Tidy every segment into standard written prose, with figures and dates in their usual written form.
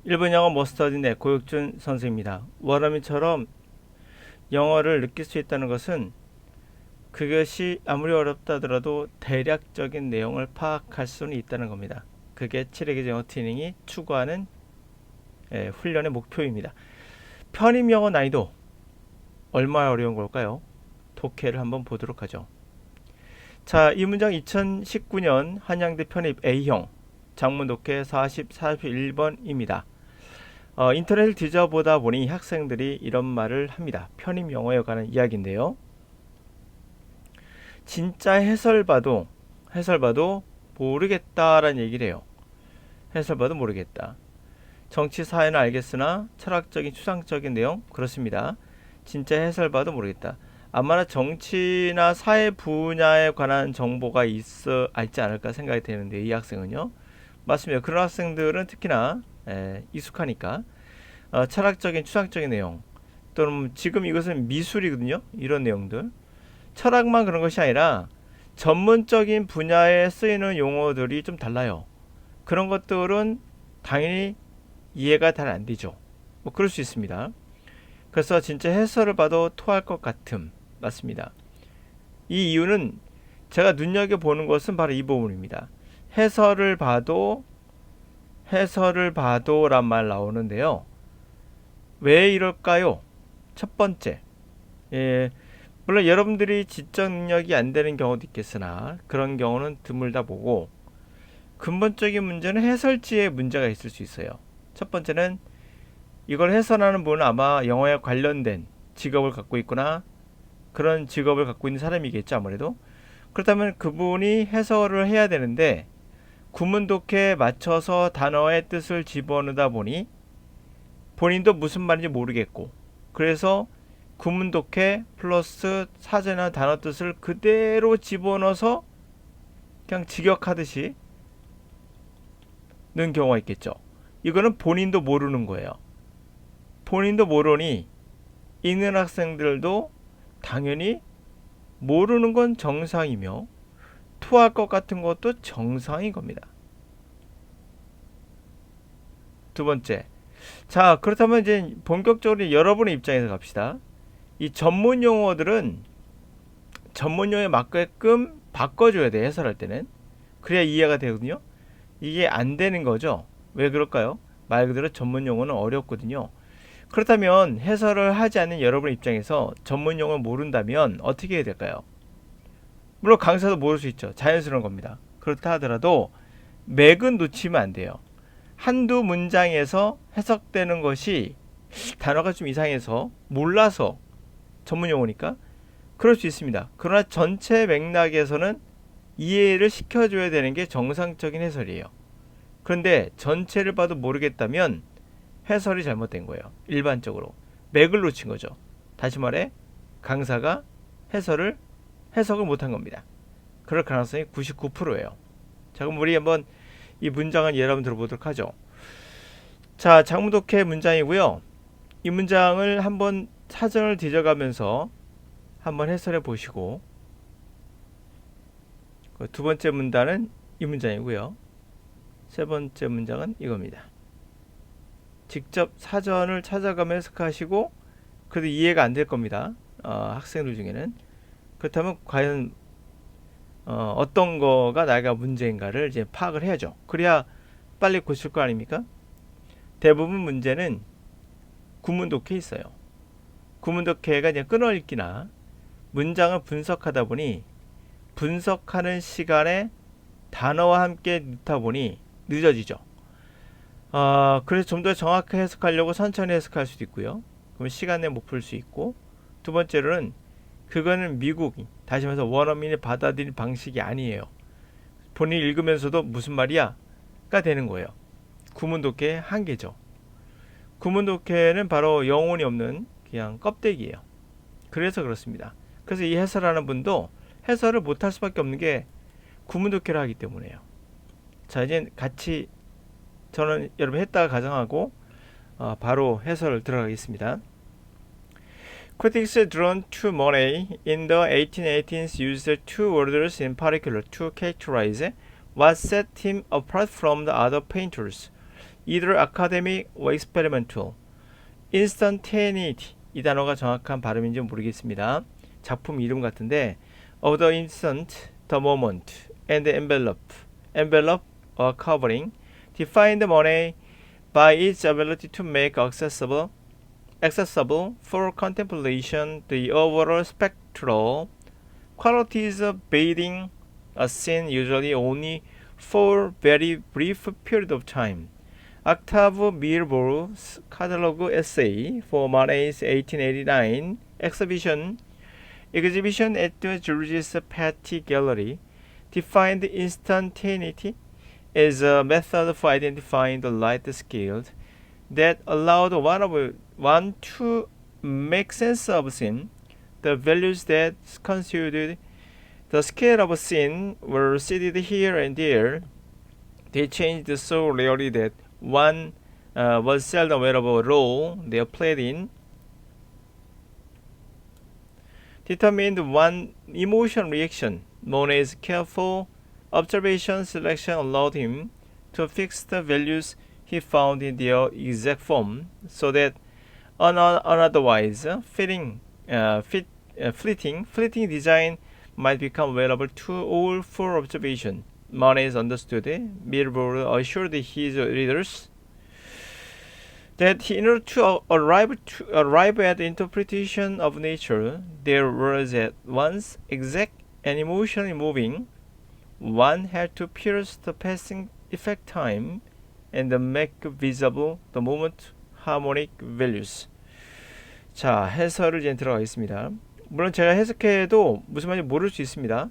일본 영어 머스터디네 고육준 선생입니다. 원어민처럼 영어를 느낄 수 있다는 것은 그것이 아무리 어렵다 하더라도 대략적인 내용을 파악할 수는 있다는 겁니다. 그게 7회계 영어 트레이닝이 추구하는 훈련의 목표입니다. 편입 영어 난이도 얼마나 어려운 걸까요? 독해를 한번 보도록 하죠. 자, 이 문장 2019년 한양대 편입 A형 장문 독해 41번입니다. 인터넷을 뒤져보다 보니 학생들이 이런 말을 합니다. 편입 영어에 관한 이야기인데요. 진짜 해설 봐도 모르겠다라는 얘기를 해요. 해설 봐도 모르겠다. 정치 사회는 알겠으나 철학적인 추상적인 내용 그렇습니다. 진짜 해설 봐도 모르겠다. 아마나 정치나 사회 분야에 관한 정보가 있지 않을까 생각이 되는데 이 학생은요. 맞습니다. 그런 학생들은 특히나 익숙하니까 철학적인 추상적인 내용 또는 지금 이것은 미술이거든요. 이런 내용들 철학만 그런 것이 아니라 전문적인 분야에 쓰이는 용어들이 좀 달라요. 그런 것들은 당연히 이해가 잘 안 되죠. 뭐 그럴 수 있습니다. 그래서 진짜 해설을 봐도 토할 것 같음. 맞습니다. 이 이유는 제가 눈여겨보는 것은 바로 이 부분입니다. 해설을 봐도 란 말 나오는데요. 왜 이럴까요? 첫 번째, 물론 여러분들이 지적 능력이 안 되는 경우도 있겠으나 그런 경우는 드물다 보고 근본적인 문제는 해설지에 문제가 있을 수 있어요. 첫 번째는 이걸 해설하는 분은 아마 영어에 관련된 직업을 갖고 있거나 그런 직업을 갖고 있는 사람이겠죠, 아무래도. 그렇다면 그분이 해설을 해야 되는데 구문 독해에 맞춰서 단어의 뜻을 집어넣다 보니 본인도 무슨 말인지 모르겠고 그래서 구문 독해 플러스 사전이나 단어 뜻을 그대로 집어넣어서 그냥 직역하듯이 넣은 경우가 있겠죠. 이거는 본인도 모르는 거예요. 본인도 모르니 읽는 학생들도 당연히 모르는 건 정상이며 토할 것 같은 것도 정상인 겁니다. 두 번째, 자 그렇다면 이제 본격적으로 여러분의 입장에서 갑시다. 이 전문 용어들은 전문 용어에 맞게끔 바꿔줘야 돼. 해설할 때는 그래야 이해가 되거든요. 이게 안 되는 거죠. 왜 그럴까요? 말 그대로 전문 용어는 어렵거든요. 그렇다면 해설을 하지 않는 여러분 입장에서 전문 용어를 모른다면 어떻게 해야 될까요? 물론 강사도 모를 수 있죠. 자연스러운 겁니다. 그렇다 하더라도 맥은 놓치면 안 돼요. 한두 문장에서 해석되는 것이 단어가 좀 이상해서 몰라서 전문 용어니까 그럴 수 있습니다. 그러나 전체 맥락에서는 이해를 시켜줘야 되는 게 정상적인 해설이에요. 그런데 전체를 봐도 모르겠다면 해설이 잘못된 거예요. 일반적으로 맥을 놓친 거죠. 다시 말해 강사가 해석을 못한 겁니다. 그럴 가능성이 99%예요. 자, 그럼 우리 한번 이 문장을 예를 한번 들어보도록 하죠. 자, 장문독해 문장이고요. 이 문장을 한번 사전을 뒤져가면서 한번 해설해 보시고 두 번째 문단은 이 문장이고요. 세 번째 문장은 이겁니다. 직접 사전을 찾아가며 해석하시고 그래도 이해가 안 될 겁니다. 학생들 중에는. 그렇다면 과연 어떤 거가 나가 문제인가를 이제 파악을 해야죠. 그래야 빨리 고칠 거 아닙니까? 대부분 문제는 구문 독해에 있어요. 구문 독해가 이제 끊어읽기나 문장을 분석하다 보니 분석하는 시간에 단어와 함께 넣다 보니 늦어지죠. 그래서 좀 더 정확하게 해석하려고 천천히 해석할 수도 있고요. 그럼 시간 내에 못 풀 수 있고 두 번째로는 그거는 미국 다시 말해서 원어민이 받아들인 방식이 아니에요. 본인이 읽으면서도 무슨 말이야? 가 되는 거예요. 구문 독해의 한계죠. 구문 독해는 바로 영혼이 없는 그냥 껍데기예요. 그래서 그렇습니다. 그래서 이 해설하는 분도 해설을 못할 수밖에 없는 게 구문 독해를 하기 때문에요. 자, 이제 같이 저는 여러분 했다가 가정하고 바로 해설 들어가겠습니다. Critics drawn to Monet in the 1880s used two words in particular to characterize what set him apart from the other painters. either academic or experimental. instantaneity 이 단어가 정확한 발음인지 모르겠습니다. 작품 이름 같은데 of the instant, the moment, and the envelope or covering defined Monet by its ability to make accessible for contemplation the overall spectral qualities of bathing a scene usually only for very brief period of time. Octave Mirbeau's catalog essay for Monet's 1889 exhibition at the Georges Petty Gallery defined instantaneity as a method for identifying the light scale that allowed one to make sense of a scene. The values that constituted the scale of a scene were seated here and there. They changed so rarely that one was seldom aware of a role they played in. Determined one emotion reaction. Monet's careful observation selection allowed him to fix the values he found in their exact form, so that an otherwise fleeting design might become available to all for observation. Monet understood. Mirbeau assured his readers that in order to arrive at the interpretation of nature, there was at once exact and emotionally moving. One had to pierce the passing effect time and make visible the moment harmonic values. 자, 해설을 이제 들어가겠습니다. 물론 제가 해석해도 무슨 말인지 모를 수 있습니다.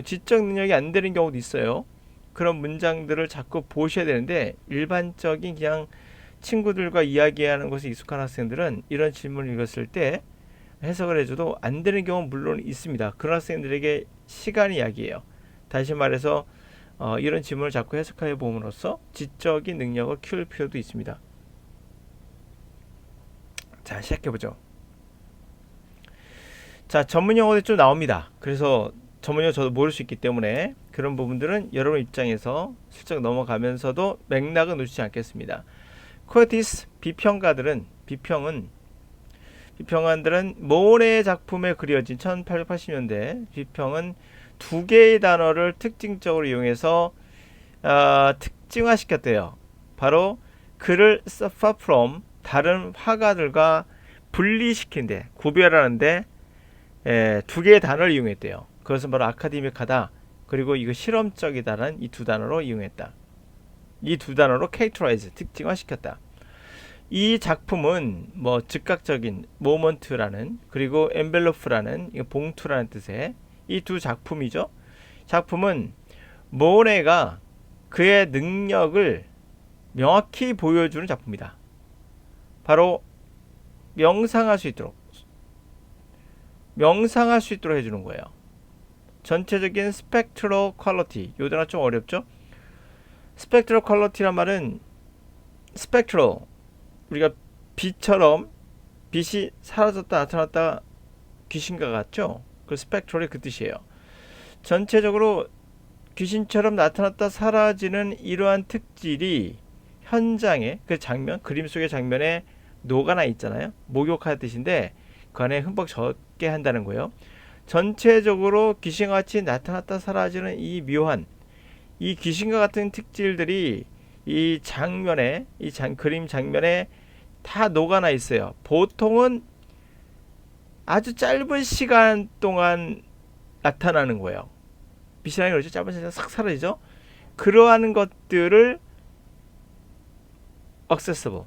지적 능력이 안 되는 경우도 있어요. 그런 문장들을 자꾸 보셔야 되는데 일반적인 그냥 친구들과 이야기하는 것에 익숙한 학생들은 이런 질문을 읽었을 때 해석을 해줘도 안 되는 경우는 물론 있습니다. 그런 학생들에게 시간이 약이에요. 다시 말해서 이런 질문을 자꾸 해석해 봄으로써 지적인 능력을 키울 필요도 있습니다. 자, 시작해보죠. 자, 전문 용어들이 좀 나옵니다. 그래서 전문 용어 저도 모를 수 있기 때문에 그런 부분들은 여러분 입장에서 슬쩍 넘어가면서도 맥락은 놓치지 않겠습니다. 코에티스 비평가들은 비평가들은 모네의 작품에 그려진 1880년대 비평은 두 개의 단어를 특징적으로 이용해서 특징화시켰대요. 바로 그를 far from 다른 화가들과 분리시킨데 구별하는데 두 개의 단어를 이용했대요. 그것은 바로 아카데믹하다 그리고 이거 실험적이다라는 이 두 단어로 이용했다. 이 두 단어로 characterize 특징화시켰다. 이 작품은 뭐 즉각적인 모먼트라는 그리고 envelope라는 봉투라는 뜻의 이 두 작품이죠. 작품은 모네가 그의 능력을 명확히 보여주는 작품이다. 바로 명상할 수 있도록 해주는 거예요. 전체적인 스펙트럴 퀄리티, 이 단어 좀 어렵죠? 스펙트럴 퀄리티란 말은 스펙트럴, 우리가 빛처럼 빛이 사라졌다 나타났다 귀신과 같죠? 그 스펙트럴이 그 뜻이에요. 전체적으로 귀신처럼 나타났다 사라지는 이러한 특질이 현장에 그 장면, 그림 속의 장면에 녹아나 있잖아요. 목욕하는 뜻인데 그 안에 흠뻑 젖게 한다는 거예요. 전체적으로 귀신같이 나타났다 사라지는 이 묘한 이 귀신과 같은 특질들이 이 장면에 그림 장면에 다 녹아나 있어요. 보통은 아주 짧은 시간 동안 나타나는 거예요. 빛이라는 게 그렇죠. 짧은 시간 싹 사라지죠. 그러한 것들을 accessible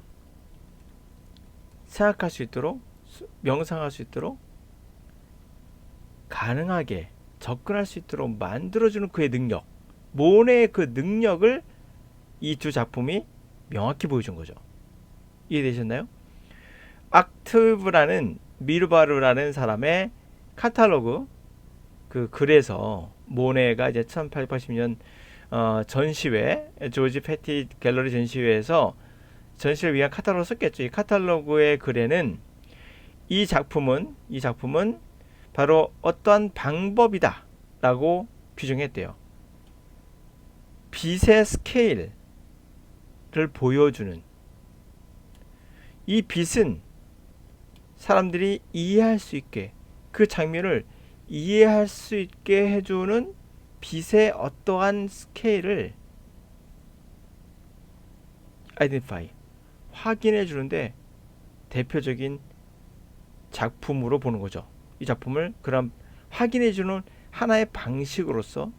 생각할 수 있도록 명상할 수 있도록 가능하게 접근할 수 있도록 만들어주는 그의 능력, 모네의 그 능력을 이 두 작품이 명확히 보여준 거죠. 이해되셨나요? 악트브라는 미르바르라는 사람의 카탈로그 그 글에서 모네가 이제 1880년 전시회 조지 패티 갤러리 전시회에서 전시를 위한 카탈로그를 썼겠죠. 이 카탈로그의 글에는 이 작품은 바로 어떠한 방법이다 라고 규정했대요. 빛의 스케일, 보여주는 이 빛은 사람들이 이해할 수 있게 그 장면을 이해할 수 있게 해주는 빛의 어떠한 스케일을 아이덴티파이 확인해 주는데 대표적인 작품으로 보는 거죠. 이 작품을 그럼 확인해 주는 하나의 방식으로서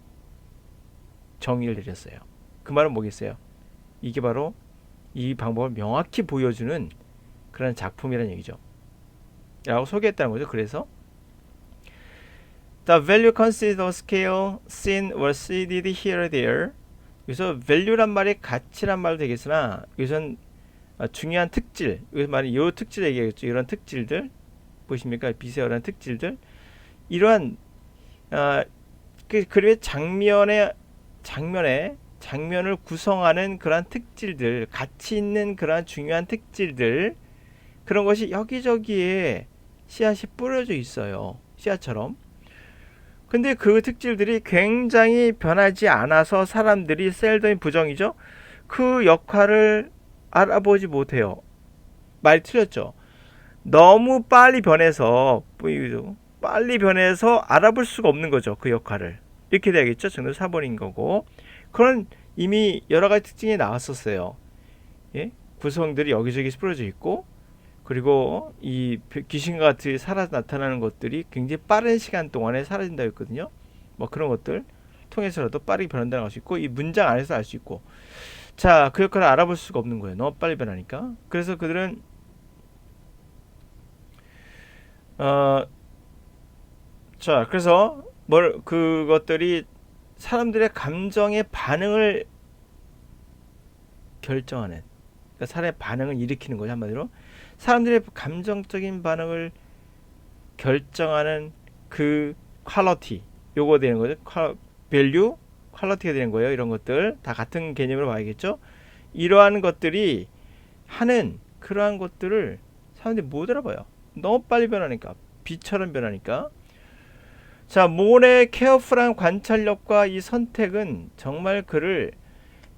정의를 내렸어요. 그 말은 뭐겠어요? 이게 바로 이 방법을 명확히 보여주는 그런 작품이라는 얘기죠. 라고 소개했다는 거죠. 그래서 The value consists of scale, seen or seeded here or there. 여기서 value란 말이 가치란 말도 되겠으나 여기서는 중요한 특질, 여기서 말은 이 특질 얘기하겠죠. 이런 특질들 보십니까? 빛의 이런 특질들, 이러한 그 그림의 장면을 구성하는 그러한 특질들, 가치 있는 그러한 중요한 특질들, 그런 것이 여기저기에 씨앗이 뿌려져 있어요. 씨앗처럼. 근데 그 특질들이 굉장히 변하지 않아서 사람들이 셀덤이 부정이죠. 그 역할을 알아보지 못해요. 말이 틀렸죠. 너무 빨리 변해서 알아볼 수가 없는 거죠. 그 역할을. 이렇게 돼야겠죠. 정도 4번인 거고. 그런 이미 여러 가지 특징이 나왔었어요. 예? 구성들이 여기저기 뿌려져 있고, 그리고 이 귀신과 같이 나타나는 것들이 굉장히 빠른 시간 동안에 사라진다고 했거든요. 뭐 그런 것들 통해서라도 빠르게 변한다고 할 수 있고, 이 문장 안에서 알 수 있고. 자, 그 역할을 알아볼 수가 없는 거예요. 너무 빨리 변하니까. 그래서 그들은 자, 그래서 그것들이 사람들의 감정의 반응을 결정하는, 그러니까 사람의 반응을 일으키는 거죠. 한마디로 사람들의 감정적인 반응을 결정하는 그 퀄리티, 요거 되는 거죠. 밸류, 퀄리티가 되는 거예요. 이런 것들 다 같은 개념으로 봐야겠죠. 이러한 것들이 하는 그러한 것들을 사람들이 못 알아봐요. 너무 빨리 변하니까, 비처럼 변하니까. 자, 몬의 케어풀한 관찰력과 이 선택은 정말 그를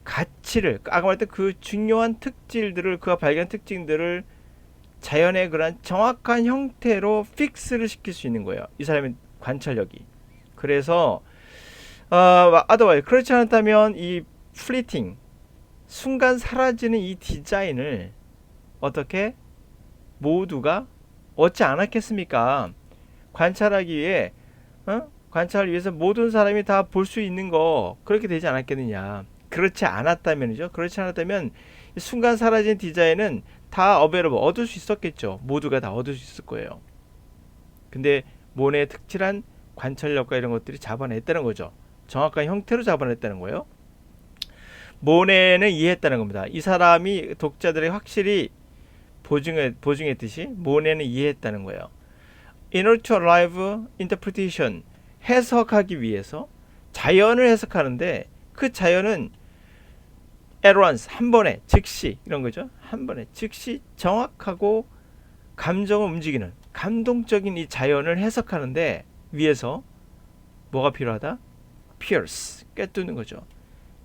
가치를, 아까 말했던 그 중요한 특질들을, 그가 발견한 특징들을 자연의 그런 정확한 형태로 픽스를 시킬 수 있는 거예요. 이 사람의 관찰력이. 그래서 otherwise 그렇지 않았다면 이 플리팅, 순간 사라지는 이 디자인을 어떻게 모두가 얻지 않았겠습니까? 관찰하기 위해 관찰을 위해서 모든 사람이 다 볼 수 있는 거, 그렇게 되지 않았겠느냐. 그렇지 않았다면이죠. 그렇지 않았다면 순간 사라진 디자인은 다 얻을 수 있었겠죠. 모두가 다 얻을 수 있을 거예요. 근데 모네의 특출한 관찰력과 이런 것들이 잡아냈다는 거죠. 정확한 형태로 잡아냈다는 거예요. 모네는 이해했다는 겁니다. 이 사람이 독자들에게 확실히 보증했듯이 모네는 이해했다는 거예요. In order to arrive interpretation, 해석하기 위해서 자연을 해석하는데 그 자연은 at once, 한 번에, 즉시, 이런 거죠. 한 번에, 즉시 정확하고 감정을 움직이는 감동적인 이 자연을 해석하는데 위해서 뭐가 필요하다? pierce, 꿰뚫는 거죠.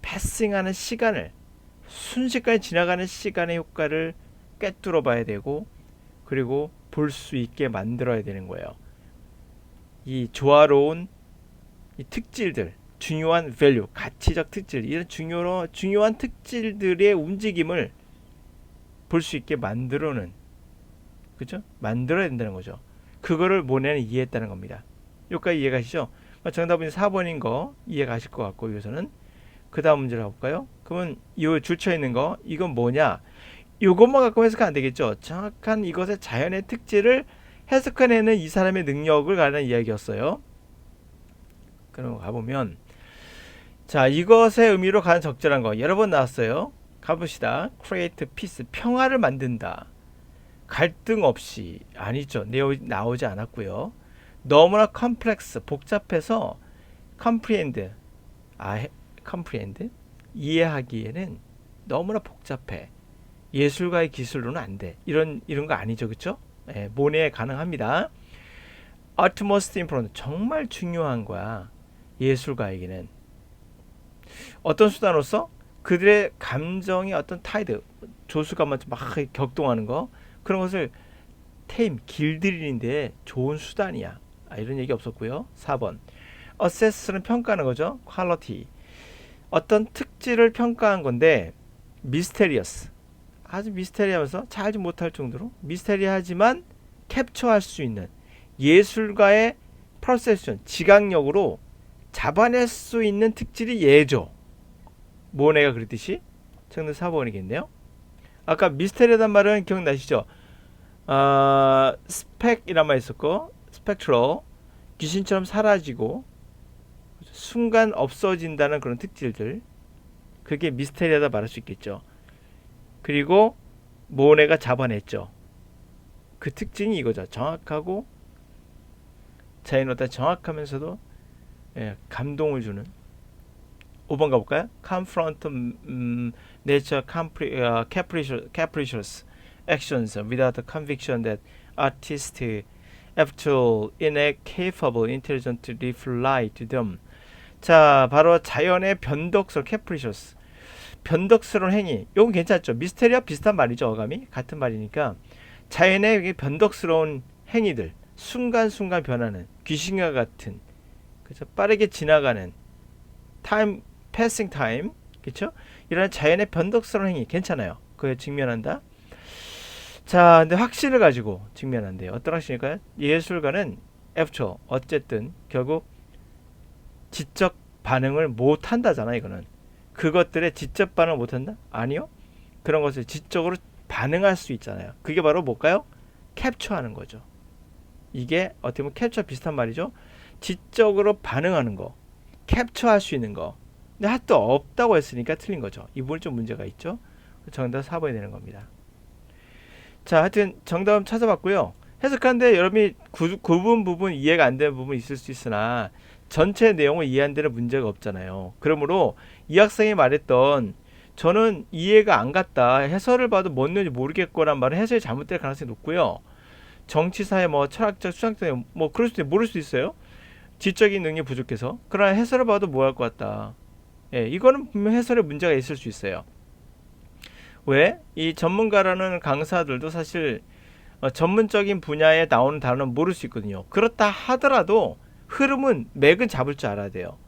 패싱하는 시간을, 순식간에 지나가는 시간의 효과를 꿰뚫어 봐야 되고, 그리고 볼 수 있게 만들어야 되는 거예요. 이 조화로운 이 특질들, 중요한 value, 가치적 특질, 이런 중요한 특질들의 움직임을 볼 수 있게 만들어는, 그죠? 만들어야 된다는 거죠. 그거를 모네는 이해했다는 겁니다. 여기까지 이해가시죠? 정답은 4번인 거 이해가실 것 같고, 여기서는 그 다음 문제를 가볼까요? 그러면 이 줄쳐 있는 거, 이건 뭐냐? 이것만 갖고 해석하면 안 되겠죠. 정확한 이것의 자연의 특질을 해석해내는 이 사람의 능력을 가는 이야기였어요. 그럼 가보면, 자, 이것의 의미로 가는 적절한 거 여러 번 나왔어요. 가봅시다. create peace, 평화를 만든다. 갈등 없이, 아니죠. 나오지 않았고요. 너무나 complex, 복잡해서 comprehend, comprehend, 이해하기에는 너무나 복잡해. 예술가의 기술로는 안 돼. 이런 거 아니죠, 그렇죠? 모네에 가능합니다. utmost important, 정말 중요한 거야. 예술가에게는 어떤 수단으로서 그들의 감정이 어떤 타이드, 조수감만 막 격동하는 거, 그런 것을 길들이는데 좋은 수단이야. 이런 얘기 없었고요. 4번. assess는 평가하는 거죠. quality. 어떤 특질을 평가한 건데 mysterious. 아주 미스테리하면서 잘 알지 못할 정도로 미스테리하지만 캡처할 수 있는 예술가의 퍼셉션, 지각력으로 잡아낼 수 있는 특질이 예죠. 모네가 그랬듯이. 정답 4번이겠네요. 아까 미스테리하단 말은 기억나시죠? 스펙이란 말 있었고, 스펙트럴, 귀신처럼 사라지고 순간 없어진다는 그런 특질들, 그게 미스테리하다 말할 수 있겠죠. 그리고 모네가 잡아냈죠. 그 특징이 이거죠. 정확하고 자연어다 정확하면서도 감동을 주는. 5번 가볼까요? Confront nature capricious actions without conviction that artist after all incapable intelligent reply to them. 자, 바로 자연의 변덕스러운 capricious, 변덕스러운 행위. 이건 괜찮죠. 미스테리와 비슷한 말이죠. 어감이 같은 말이니까 자연의 변덕스러운 행위들, 순간순간 변하는 귀신과 같은, 그렇죠? 빠르게 지나가는 타임, 패싱 타임, 그렇죠? 이런 자연의 변덕스러운 행위 괜찮아요. 그에 직면한다. 자, 근데 확신을 가지고 직면한대요. 어떤 확신일까요? 예술가는 애프터, 어쨌든 결국 지적 반응을 못 한다잖아. 이거는 그것들의 지적 반응을 못 한다? 아니요. 그런 것을 지적으로 반응할 수 있잖아요. 그게 바로 뭘까요? 캡처하는 거죠. 이게 어떻게 보면 캡처 비슷한 말이죠. 지적으로 반응하는 거, 캡처할 수 있는 거. 근데 하도 없다고 했으니까 틀린 거죠. 이 부분이 좀 문제가 있죠. 정답 4번이 되는 겁니다. 자, 하여튼 정답은 찾아봤고요. 해석하는데 여러분이 부분 이해가 안 되는 부분이 있을 수 있으나 전체 내용을 이해 안 되는 문제가 없잖아요. 그러므로 이 학생이 말했던 저는 이해가 안 갔다, 해설을 봐도 뭔 놈인지 모르겠고란 말은 해설이 잘못될 가능성이 높고요. 정치사회 뭐 철학적 수학적 뭐 그럴 수도 모를 수 있어요. 지적인 능력이 부족해서. 그러나 해설을 봐도 뭐 할 것 같다. 이거는 분명 해설에 문제가 있을 수 있어요. 왜? 이 전문가라는 강사들도 사실 전문적인 분야에 나오는 단어는 모를 수 있거든요. 그렇다 하더라도 흐름은 맥은 잡을 줄 알아야 돼요.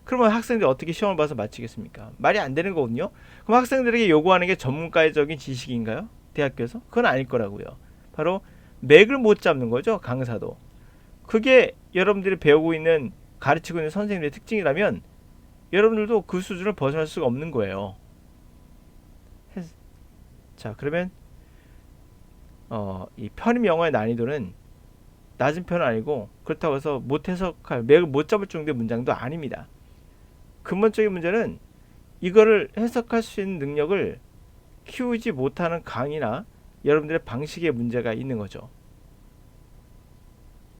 그러면 학생들이 어떻게 시험을 봐서 맞히겠습니까? 말이 안 되는 거거든요. 그럼 학생들에게 요구하는 게 전문가적인 지식인가요? 대학교에서? 그건 아닐 거라고요. 바로 맥을 못 잡는 거죠. 강사도. 그게 여러분들이 배우고 있는, 가르치고 있는 선생님의 특징이라면 여러분들도 그 수준을 벗어날 수가 없는 거예요. 자, 그러면 이 편입 영어의 난이도는 낮은 편은 아니고, 그렇다고 해서 못 해석할, 맥을 못 잡을 정도의 문장도 아닙니다. 근본적인 문제는 이거를 해석할 수 있는 능력을 키우지 못하는 강의나 여러분들의 방식에 문제가 있는 거죠.